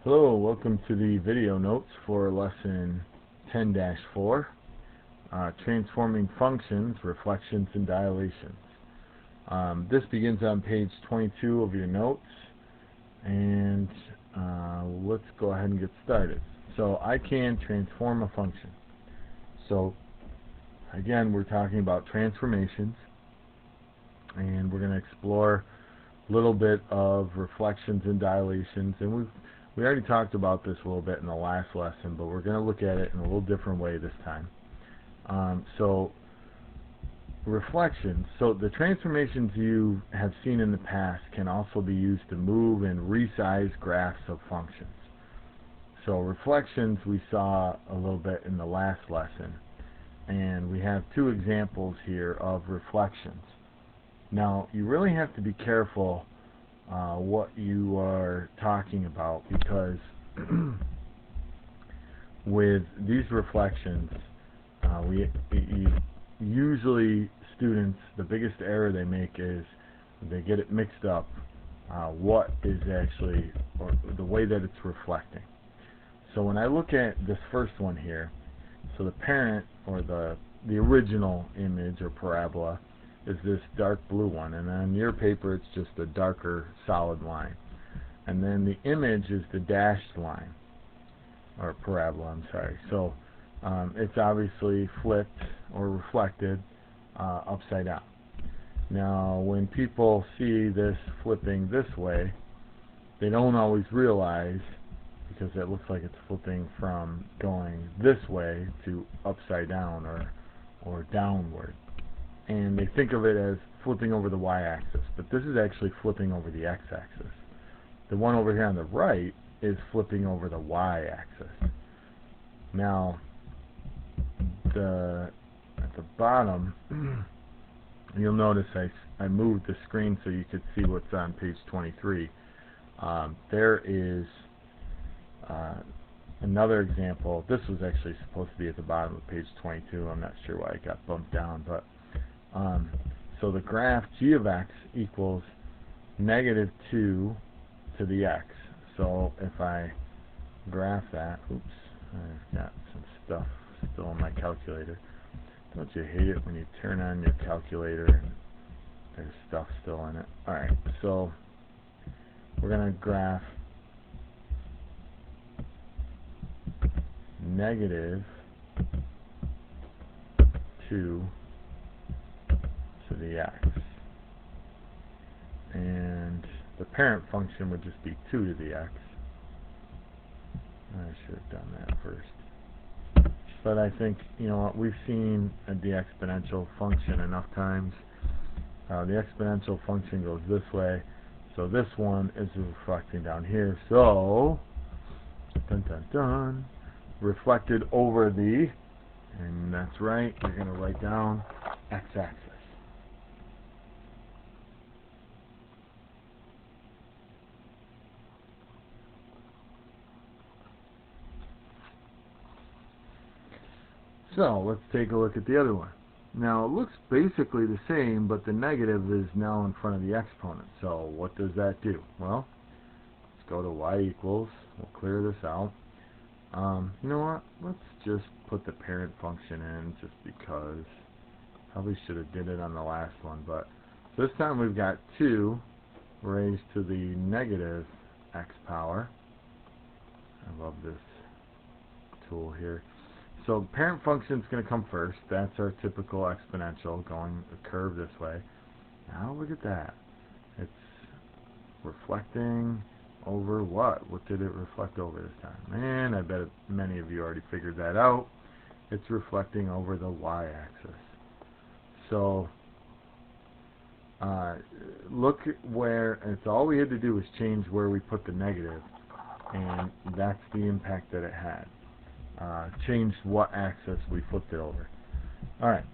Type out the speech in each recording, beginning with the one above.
Hello, welcome to the video notes for lesson 10-4, transforming functions, reflections, and dilations. This begins on page 22 of your notes, and let's go ahead and get started. So I can transform a function. So again, we're talking about transformations, and we're going to explore a little bit of reflections and dilations, and we already talked about this a little bit in the last lesson, but we're going to look at it in a little different way this time. So reflections, so the transformations you have seen in the past can also be used to move and resize graphs of functions. So reflections we saw a little bit in the last lesson, and we have two examples here of reflections. Now you really have to be careful what you are talking about, because with these reflections, usually students, the biggest error they make is they get it mixed up, what is actually, or the way that it's reflecting. So when I look at this first one here, so the parent, or the original image or parabola, is this dark blue one, and on your paper it's just a darker solid line, and then the image is the dashed line, or parabola, I'm sorry. So it's obviously flipped or reflected upside down. Now when people see this flipping this way, they don't always realize, because it looks like it's flipping from going this way to upside down or downward, and they think of it as flipping over the y-axis, but this is actually flipping over the x-axis. The one over here on the right is flipping over the y-axis. Now at the bottom, you'll notice I moved the screen so you could see what's on page 23. There is another example. This was actually supposed to be at the bottom of page 22. I'm not sure why it got bumped down, but so the graph g of x equals -2 to the x. So if I graph that, oops, I've got some stuff still in my calculator. Don't you hate it when you turn on your calculator and there's stuff still in it? Alright, so we're going to graph -2 to the x, and the parent function would just be 2 to the x. I should have done that first, but I think, you know what, we've seen the exponential function enough times. The exponential function goes this way, so this one is reflecting down here, so dun dun dun, reflected over the, and that's right, you're going to write down x-axis. So let's take a look at the other one. Now it looks basically the same, but the negative is now in front of the exponent. So what does that do? Well, let's go to y equals. We'll clear this out. You know what? Let's just put the parent function in, just because. Probably should have did it on the last one, but this time we've got 2 raised to the negative x power. I love this tool here. So parent function is going to come first. That's our typical exponential, going a curve this way. Now look at that. It's reflecting over what? What did it reflect over this time? And I bet many of you already figured that out. It's reflecting over the y-axis. So look where, it's all we had to do was change where we put the negative, and that's the impact that it had. Changed what axis we flipped it over. Alright,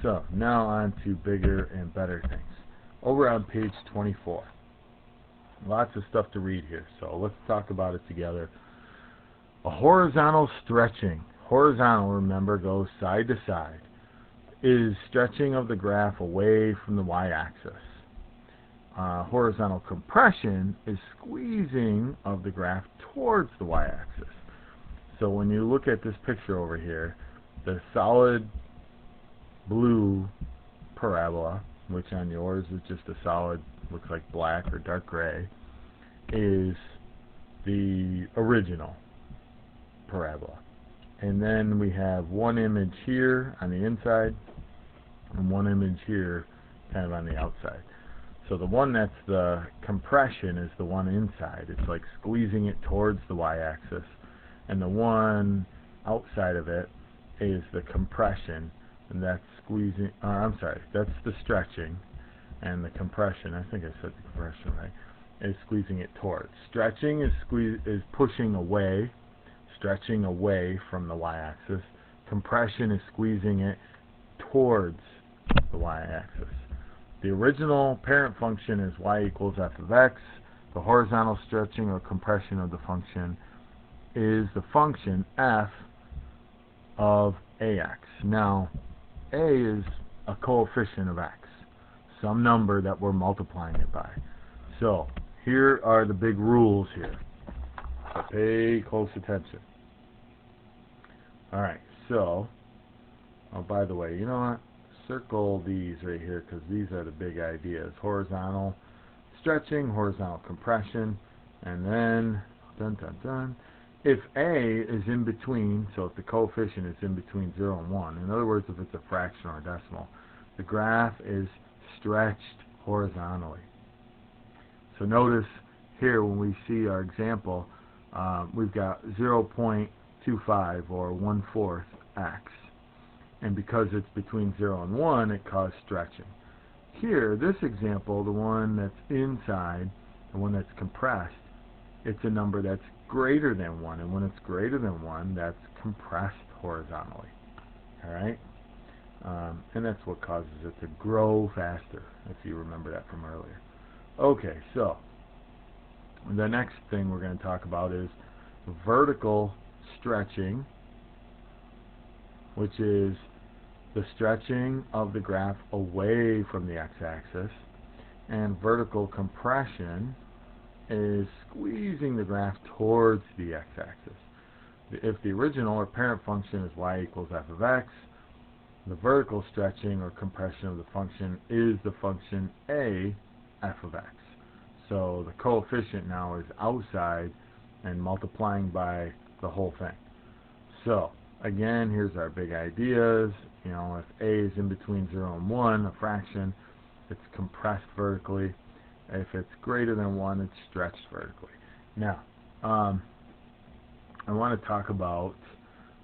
so now on to bigger and better things. Over on page 24. Lots of stuff to read here, so let's talk about it together. A horizontal stretching. Horizontal, remember, goes side to side. Is stretching of the graph away from the y-axis. horizontal compression is squeezing of the graph towards the y-axis. So when you look at this picture over here, the solid blue parabola, which on yours is just a solid, looks like black or dark gray, is the original parabola. And then we have one image here on the inside and one image here kind of on the outside. So the one that's the compression is the one inside. It's like squeezing it towards the y-axis. And the one outside of it is the compression, and that's squeezing, that's the stretching, and the compression, I think I said the compression right, is squeezing it towards. Stretching is pushing away, stretching away from the y-axis. Compression is squeezing it towards the y-axis. The original parent function is y equals f of x. The horizontal stretching or compression of the function is the function f of ax. Now, a is a coefficient of x, some number that we're multiplying it by. So, here are the big rules here. So pay close attention. Alright, so, oh, by the way, you know what? Circle these right here because these are the big ideas. Horizontal stretching, horizontal compression, and then, if a is in between, so if the coefficient is in between 0 and 1, in other words, if it's a fraction or a decimal, the graph is stretched horizontally. So notice here when we see our example, we've got 0.25 or 1/4 x. And because it's between 0 and 1, it caused stretching. Here, this example, the one that's inside, the one that's compressed, it's a number that's greater than 1. And when it's greater than 1, that's compressed horizontally. Alright? And that's what causes it to grow faster, if you remember that from earlier. Okay, so the next thing we're going to talk about is vertical stretching, which is the stretching of the graph away from the x-axis, and vertical compression is squeezing the graph towards the x-axis. If the original or parent function is y equals f of x, the vertical stretching or compression of the function is the function a f of x. So the coefficient now is outside and multiplying by the whole thing. So again, here's our big ideas. You know, if a is in between 0 and 1, a fraction, it's compressed vertically. If it's greater than 1, it's stretched vertically. Now, I want to talk about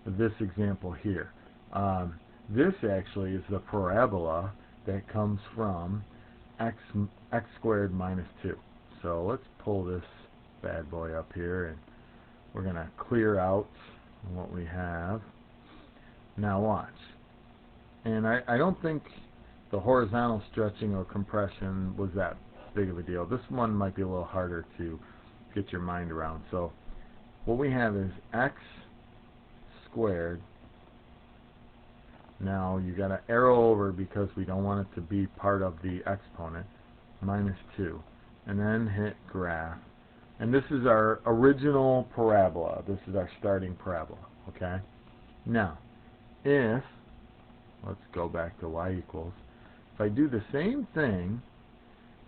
this example here. This actually is the parabola that comes from x squared minus 2. So let's pull this bad boy up here, and we're going to clear out what we have. Now watch. And I don't think the horizontal stretching or compression was that big of a deal. This one might be a little harder to get your mind around. So what we have is x squared. Now you got to arrow over because we don't want it to be part of the exponent, minus 2. And then hit graph. And this is our original parabola. This is our starting parabola. Okay? Now, if, let's go back to y equals, if I do the same thing,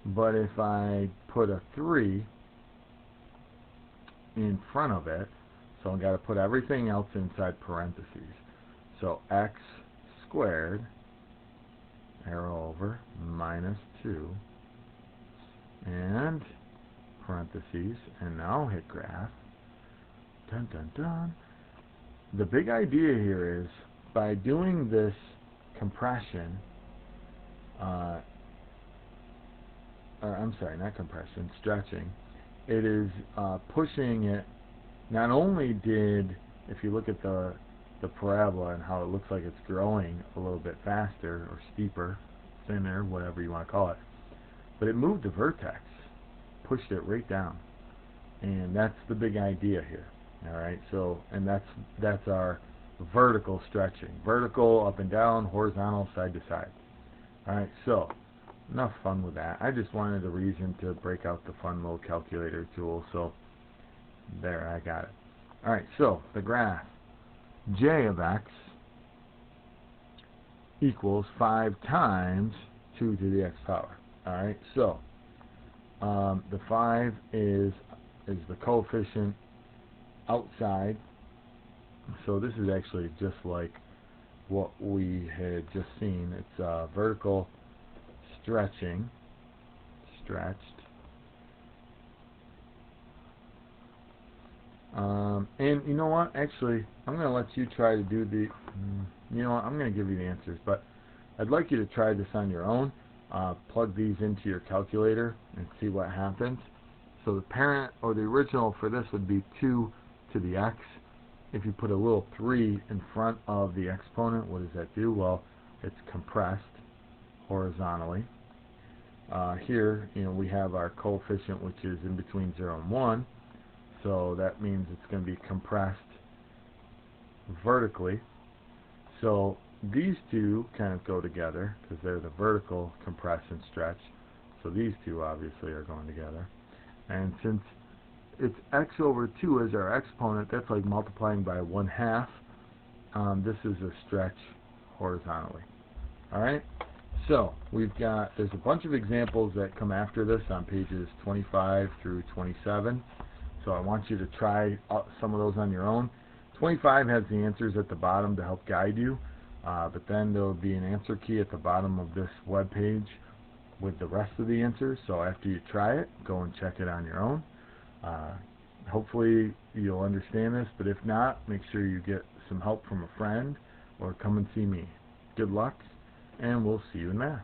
but if I put a 3 in front of it, so I've got to put everything else inside parentheses. So x squared, arrow over, minus 2, and parentheses, and now hit graph. Dun dun dun. The big idea here is by doing this compression, stretching, it is pushing it. Not only did, if you look at the parabola and how it looks like it's growing a little bit faster or steeper, thinner, whatever you want to call it, but it moved the vertex, pushed it right down, and that's the big idea here. All right, so and that's our vertical stretching, vertical up and down, horizontal side to side. All right, so enough fun with that. I just wanted a reason to break out the fun little calculator tool, so there, I got it. Alright, so the graph j of x equals 5 times 2 to the x power. Alright, so the 5 is the coefficient outside, so this is actually just like what we had just seen. It's vertical stretching, stretched. And you know what, actually I'm going to let you try to do the, you know what, I'm going to give you the answers, but I'd like you to try this on your own. Plug these into your calculator and see what happens. So the parent, or the original for this, would be 2 to the x. If you put a little 3 in front of the exponent, what does that do? Well, it's compressed horizontally. Here, you know, we have our coefficient, which is in between 0 and 1, so that means it's going to be compressed vertically. So these two kind of go together because they're the vertical compress and stretch. So these two obviously are going together. And since it's x over 2 as our exponent, that's like multiplying by 1/2. This is a stretch horizontally. Alright? So there's a bunch of examples that come after this on pages 25 through 27. So I want you to try some of those on your own. 25 has the answers at the bottom to help guide you, but then there will be an answer key at the bottom of this web page with the rest of the answers. So after you try it, go and check it on your own. Hopefully you'll understand this, but if not, make sure you get some help from a friend or come and see me. Good luck, and we'll see you in math.